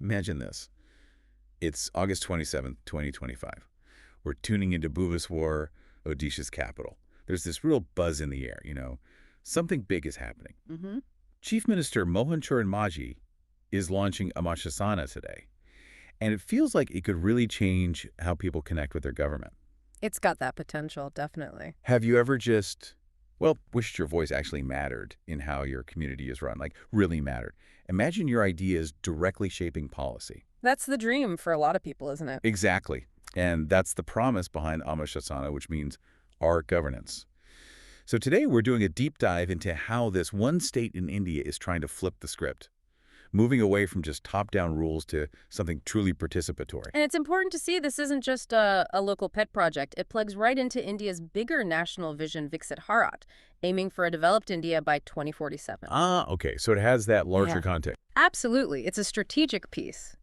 Imagine this. It's August 27th, 2025. We're tuning into Bhubaneswar, Odisha's capital. There's this real buzz in the air, Something big is happening. Mm-hmm. Chief Minister Mohan Charan Majhi is launching Ama Shasana today. And it feels like it could really change how people connect with their government. It's got that potential, definitely. Have you ever wished your voice actually mattered in how your community is run, like really mattered? Imagine your ideas directly shaping policy. That's the dream for a lot of people, isn't it? Exactly. And that's the promise behind Ama Shasana, which means our governance. So today we're doing a deep dive into how this one state in India is trying to flip the script, moving away from just top-down rules to something truly participatory. And it's important to see this isn't just a local pet project. It plugs right into India's bigger national vision, Viksit Bharat, aiming for a developed India by 2047. Okay. So it has that larger context. Absolutely. It's a strategic piece.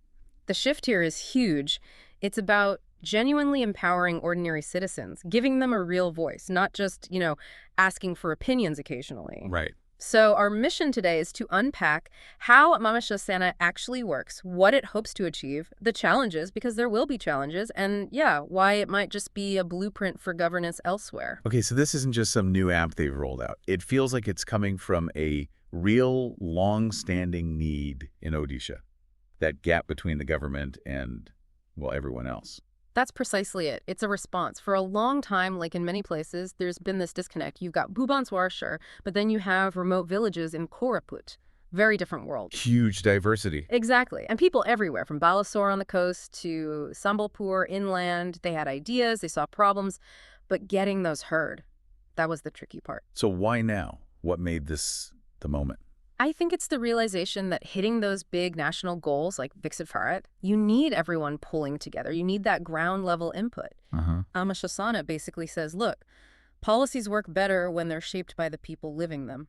The shift here is huge. It's about genuinely empowering ordinary citizens, giving them a real voice, not just, asking for opinions occasionally. Right. So our mission today is to unpack how Ama Shasana actually works, what it hopes to achieve, the challenges, because there will be challenges, and why it might just be a blueprint for governance elsewhere. Okay, so this isn't just some new app they've rolled out. It feels like it's coming from a real long-standing need in Odisha, that gap between the government and, everyone else. That's precisely it. It's a response. For a long time, like in many places, there's been this disconnect. You've got Bhubaneswar, sure, but then you have remote villages in Koraput. Very different world. Huge diversity. Exactly. And people everywhere, from Balasore on the coast to Sambalpur inland, they had ideas, they saw problems, but getting those heard, that was the tricky part. So why now? What made this the moment? I think it's the realization that hitting those big national goals like Viksit Bharat, you need everyone pulling together. You need that ground level input. Ama Shasana basically says, look, policies work better when they're shaped by the people living them.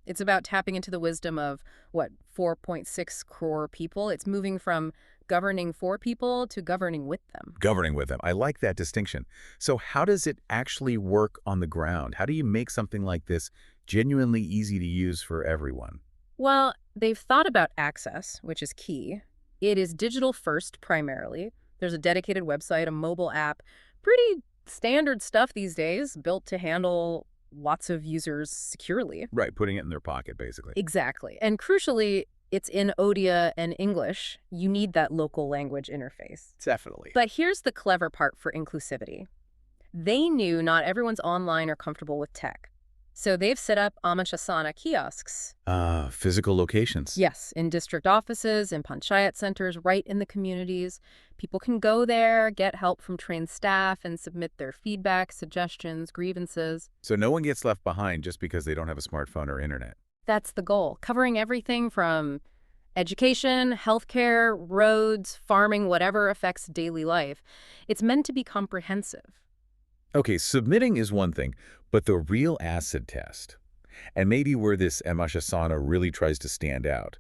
It's about tapping into the wisdom of, 4.6 crore people. It's moving from governing for people to governing with them. Governing with them. I like that distinction. So how does it actually work on the ground? How do you make something like this genuinely easy to use for everyone? Well, they've thought about access, which is key. It is digital first primarily. There's a dedicated website, a mobile app, pretty standard stuff these days, built to handle lots of users securely. Right, putting it in their pocket, basically. Exactly. And crucially, it's in Odia and English. You need that local language interface. Definitely. But here's the clever part for inclusivity. They knew not everyone's online or comfortable with tech. So they've set up Ama Shasana kiosks. Physical locations. Yes, in district offices, in panchayat centers, right in the communities. People can go there, get help from trained staff, and submit their feedback, suggestions, grievances. So no one gets left behind just because they don't have a smartphone or internet. That's the goal, covering everything from education, healthcare, roads, farming, whatever affects daily life. It's meant to be comprehensive. Okay, submitting is one thing, but the real acid test, and maybe where this Ama Shasana really tries to stand out,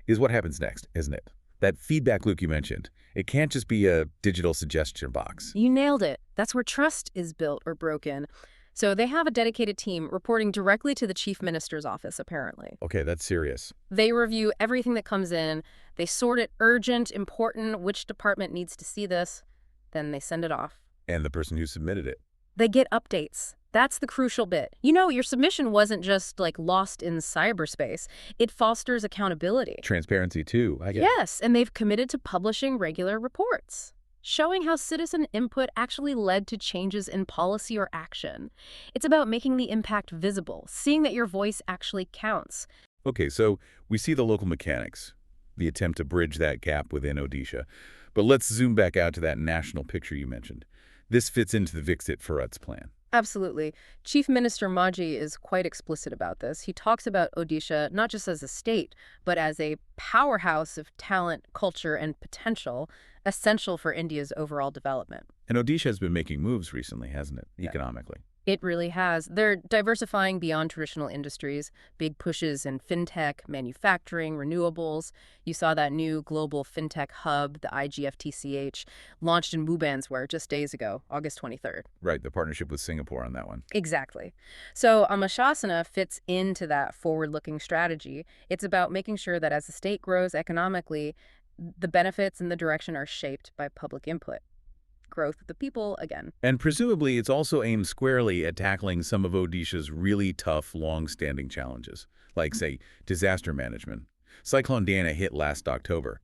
is what happens next, isn't it? That feedback loop you mentioned. It can't just be a digital suggestion box. You nailed it. That's where trust is built or broken. So they have a dedicated team reporting directly to the chief minister's office, apparently. Okay, that's serious. They review everything that comes in. They sort it urgent, important, which department needs to see this. Then they send it off. And the person who submitted it. They get updates. That's the crucial bit. Your submission wasn't just lost in cyberspace. It fosters accountability. Transparency too, I guess. Yes, and they've committed to publishing regular reports, showing how citizen input actually led to changes in policy or action. It's about making the impact visible, seeing that your voice actually counts. Okay, so we see the local mechanics, the attempt to bridge that gap within Odisha. But let's zoom back out to that national picture you mentioned. This fits into the Viksit Bharat's plan. Absolutely. Chief Minister Majhi is quite explicit about this. He talks about Odisha not just as a state, but as a powerhouse of talent, culture, and potential, essential for India's overall development. And Odisha has been making moves recently, hasn't it, economically? It really has. They're diversifying beyond traditional industries, big pushes in fintech, manufacturing, renewables. You saw that new global fintech hub, the IGFTCH, launched in Bhubaneswar just days ago, August 23rd. Right, the partnership with Singapore on that one. Exactly. So Ama Shasana fits into that forward-looking strategy. It's about making sure that as the state grows economically, The benefits and the direction are shaped by public input. Growth of the people, again. And presumably it's also aimed squarely at tackling some of Odisha's really tough, long-standing challenges, like, say, disaster management. Cyclone Diana hit last October.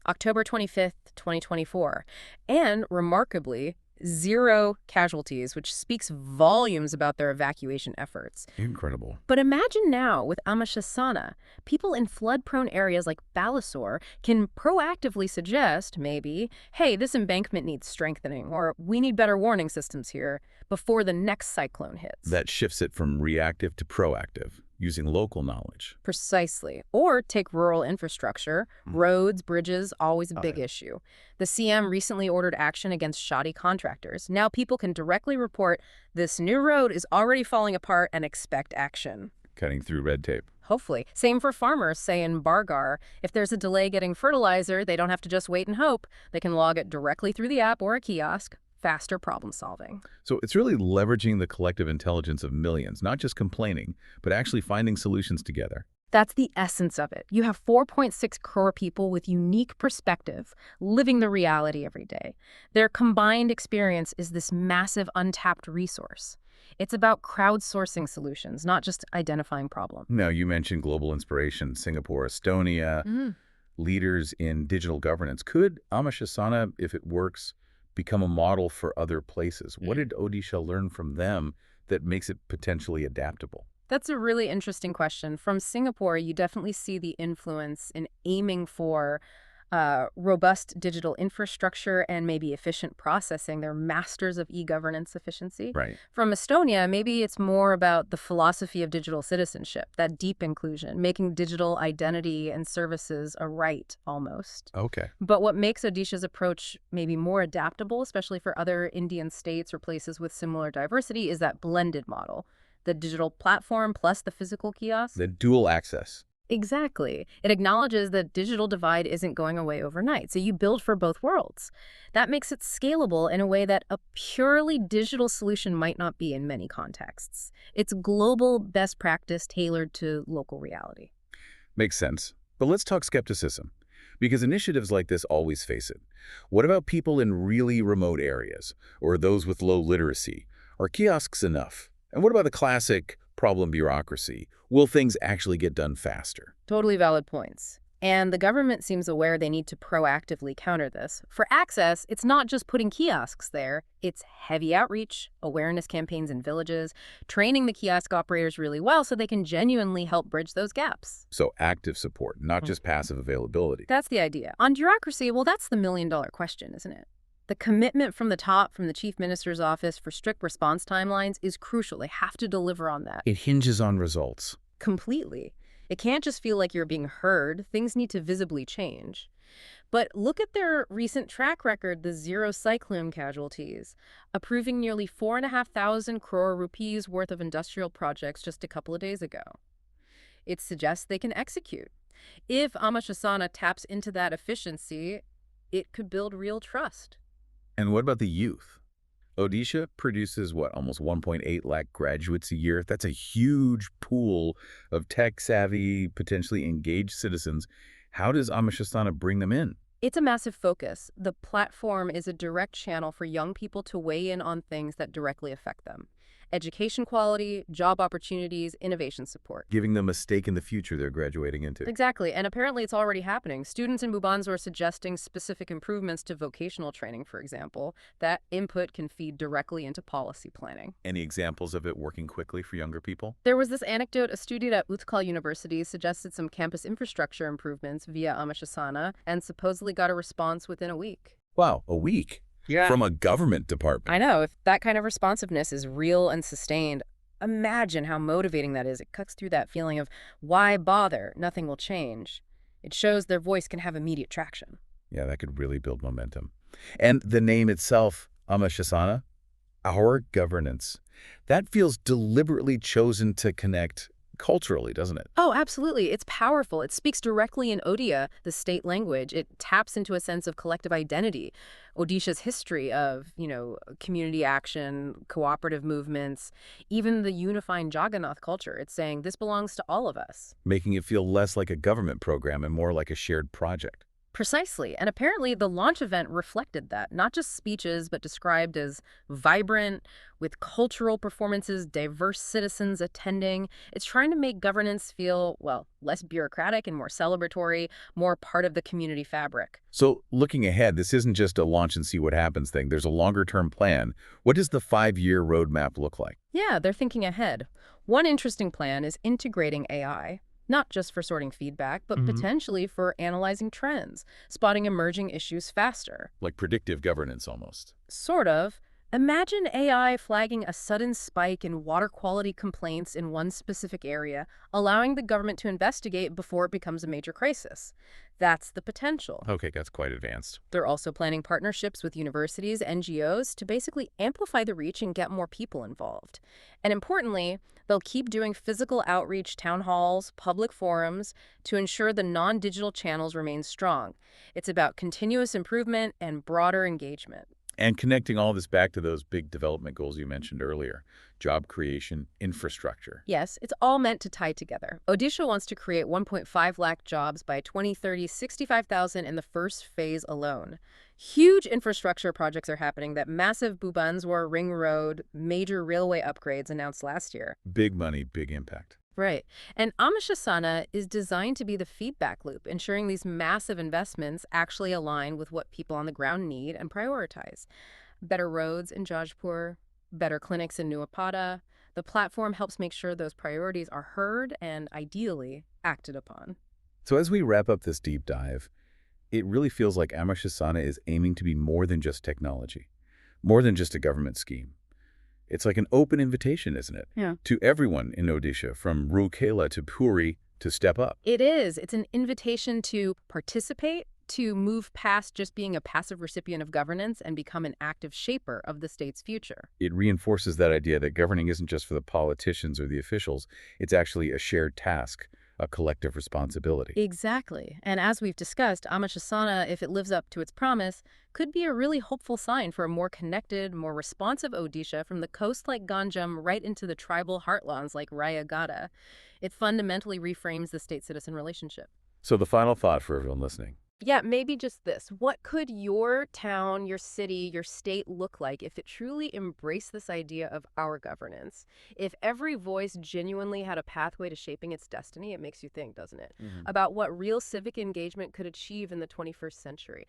October 25th, 2024. And, remarkably, 0 casualties, which speaks volumes about their evacuation efforts. Incredible. But imagine now, with Ama Shasana, people in flood-prone areas like Balasore can proactively suggest, maybe, hey, this embankment needs strengthening, or we need better warning systems here before the next cyclone hits. That shifts it from reactive to proactive, using local knowledge. Precisely. Or take rural infrastructure. Roads, bridges, always a big issue. The CM recently ordered action against shoddy contractors. Now people can directly report this new road is already falling apart and expect action. Cutting through red tape. Hopefully. Same for farmers, say in Bargar. If there's a delay getting fertilizer, they don't have to just wait and hope. They can log it directly through the app or a kiosk. Faster problem solving. So it's really leveraging the collective intelligence of millions, not just complaining, but actually finding solutions together. That's the essence of it. You have 4.6 crore people with unique perspective, living the reality every day. Their combined experience is this massive untapped resource. It's about crowdsourcing solutions, not just identifying problems. Now, you mentioned global inspiration, Singapore, Estonia, leaders in digital governance. Could Ama Shasana, if it works, become a model for other places? What did Odisha learn from them that makes it potentially adaptable? That's a really interesting question. From Singapore, you definitely see the influence in aiming for robust digital infrastructure and maybe efficient processing. They're masters of e-governance efficiency. Right. From Estonia, maybe it's more about the philosophy of digital citizenship, that deep inclusion, making digital identity and services a right almost. Okay. But what makes Odisha's approach maybe more adaptable, especially for other Indian states or places with similar diversity, is that blended model. The digital platform plus the physical kiosk. The dual access. Exactly. It acknowledges that digital divide isn't going away overnight, so you build for both worlds. That makes it scalable in a way that a purely digital solution might not be in many contexts. It's global best practice tailored to local reality. Makes sense. But let's talk skepticism, because initiatives like this always face it. What about people in really remote areas, or those with low literacy? Are kiosks enough? And what about the classic problem bureaucracy? Will things actually get done faster? Totally valid points. And the government seems aware they need to proactively counter this. For access, it's not just putting kiosks there. It's heavy outreach, awareness campaigns in villages, training the kiosk operators really well so they can genuinely help bridge those gaps. So active support, not just passive availability. That's the idea. On bureaucracy, well, that's the million-dollar question, isn't it? The commitment from the top, from the chief minister's office for strict response timelines is crucial. They have to deliver on that. It hinges on results. Completely. It can't just feel like you're being heard. Things need to visibly change. But look at their recent track record, the 0 cyclone casualties, approving nearly 4,500 crore rupees worth of industrial projects just a couple of days ago. It suggests they can execute. If Ama Shasana taps into that efficiency, it could build real trust. And what about the youth? Odisha produces, almost 1.8 lakh graduates a year. That's a huge pool of tech-savvy, potentially engaged citizens. How does Ama Shasana bring them in? It's a massive focus. The platform is a direct channel for young people to weigh in on things that directly affect them. Education quality, job opportunities, innovation support. Giving them a stake in the future they're graduating into. Exactly, and apparently it's already happening. Students in Bhubaneswar are suggesting specific improvements to vocational training, for example. That input can feed directly into policy planning. Any examples of it working quickly for younger people? There was this anecdote: a student at Utkal University suggested some campus infrastructure improvements via Ama Shasana and supposedly got a response within a week. Wow, a week? Yeah. From a government department. I know. If that kind of responsiveness is real and sustained, imagine how motivating that is. It cuts through that feeling of, why bother? Nothing will change. It shows their voice can have immediate traction. Yeah, that could really build momentum. And the name itself, Ama Shasana, our governance, that feels deliberately chosen to connect culturally, doesn't it? Oh, absolutely. It's powerful. It speaks directly in Odia, the state language. It taps into a sense of collective identity. Odisha's history of, community action, cooperative movements, even the unifying Jagannath culture. It's saying this belongs to all of us. Making it feel less like a government program and more like a shared project. Precisely. And apparently the launch event reflected that. Not just speeches, but described as vibrant, with cultural performances, diverse citizens attending. It's trying to make governance feel, well, less bureaucratic and more celebratory, more part of the community fabric. So looking ahead, this isn't just a launch and see what happens thing. There's a longer-term plan. What does the 5-year roadmap look like? Yeah, they're thinking ahead. One interesting plan is integrating AI. Not just for sorting feedback, but potentially for analyzing trends, spotting emerging issues faster. Like predictive governance almost. Sort of. Imagine AI flagging a sudden spike in water quality complaints in one specific area, allowing the government to investigate before it becomes a major crisis. That's the potential. Okay, that's quite advanced. They're also planning partnerships with universities, NGOs, to basically amplify the reach and get more people involved. And importantly, they'll keep doing physical outreach, town halls, public forums, to ensure the non-digital channels remain strong. It's about continuous improvement and broader engagement. And connecting all this back to those big development goals you mentioned earlier, job creation, infrastructure. Yes, it's all meant to tie together. Odisha wants to create 1.5 lakh jobs by 2030, 65,000 in the first phase alone. Huge infrastructure projects are happening. That massive Bhubaneswar ring road, major railway upgrades announced last year. Big money, big impact. Right. And Ama Shasana is designed to be the feedback loop, ensuring these massive investments actually align with what people on the ground need and prioritize. Better roads in Jajpur, better clinics in Nuapada. The platform helps make sure those priorities are heard and, ideally, acted upon. So as we wrap up this deep dive, it really feels like Ama Shasana is aiming to be more than just technology, more than just a government scheme. It's like an open invitation, isn't it? Yeah. To everyone in Odisha, from Rourkela to Puri, to step up. It is. It's an invitation to participate, to move past just being a passive recipient of governance and become an active shaper of the state's future. It reinforces that idea that governing isn't just for the politicians or the officials. It's actually a shared task, a collective responsibility. Exactly. And as we've discussed, Ama Shasana, if it lives up to its promise, could be a really hopeful sign for a more connected, more responsive Odisha from the coast like Ganjam right into the tribal heartlands like Rayagada. It fundamentally reframes the state-citizen relationship. So the final thought for everyone listening. Yeah, maybe just this. What could your town, your city, your state look like if it truly embraced this idea of our governance? If every voice genuinely had a pathway to shaping its destiny, it makes you think, doesn't it? About what real civic engagement could achieve in the 21st century.